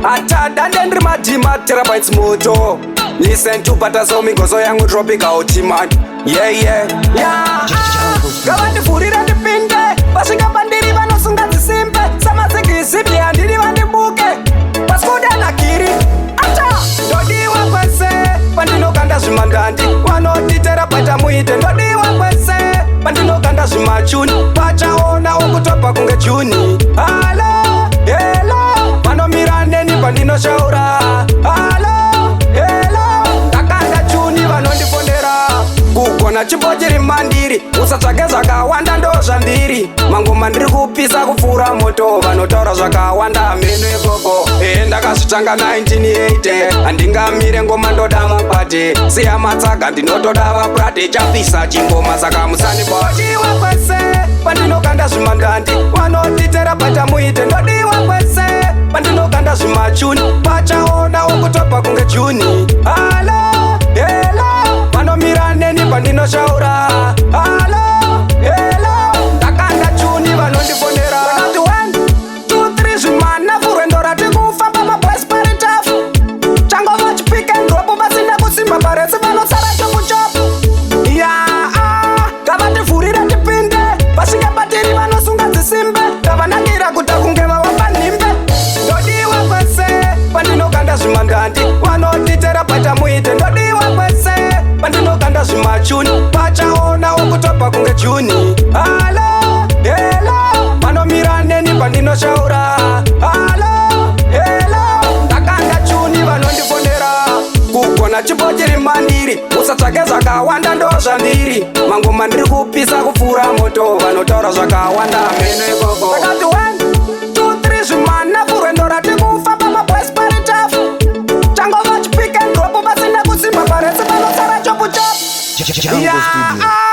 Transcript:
Atada ndendri madima terabytes moto. Listen to Patasomi gozo yangu tropical timan. Yeah. Gavandi furira ndipinde. Bashinga bandiri vanosunga dzisimbe. Samazikisipi handiri vandibuke. Paskuda nakiri. Acha ndodiwa kwese. Pandinoganda zvimandandi. Vanotitera paita muite. Ndodiwa kwese. Pandinoganda zvimachuni. Pachaona okutopa kunge juni. Halo, hello. Vanomira neni pandinoshaura. Halo, hello. Takanda juni vanondifondera. Kugona chipo chiri mandiri. Usatsvake zvakawanda ndo zvandiri. Mangoma ndiri kupisa kupfuura moto. Vanotaura zvakawanda meno ikoko. Ndakazvitanga 1980. Handingamire ngoma ndoda mapate. Siya matsaga ndinotoda vaprate. Chapisa chingoma saka musandibodiwa kwese. Pandinoganda zvimandandi. Vanotitera paita muite. Ndodiwa kwese. Pandinoganda zvimachuni. Pachaona okutopa kunge juni. Halo, hello. Vanomira neni pandinoshaura. Halo, hello. Takanda juni vanondifondera. Vakati 1, 2, 3 zvimana furwendo rati kufamba mabhazi pari tafu. Changova chipika ndropo pasina kusimba paresi vanosara chokuchopu. Gavativhurira tipinde. Vasvika patiri vanosunga dzisimbe. Gavanakira kuta kunge vavamba nhimbe. Ndodiwa kwese pandinoganda zvimandandi. Vanotitera paita muite. Ndodiwa kwese pandinoganda zvimachuni. Pachaona okutopa kunge juni. Halo, hello. Vanomira neni pandinoshaura. Halo, hello. Takanda juni vanondifondera. Kugona chipo chiri mandiri. Usatsvake zvakawanda ndo zvandiri. Mangoma ndiri kupisa kupfuura moto. Vanotaura zvakawanda meno ikoko. Vakati 1, 2, 3 zvimana furwendo rati kufamba mabhazi pari tafu. Changova chipika ndropo pasina kusimba paresi vanosara chopu chopu. Jungle Studio.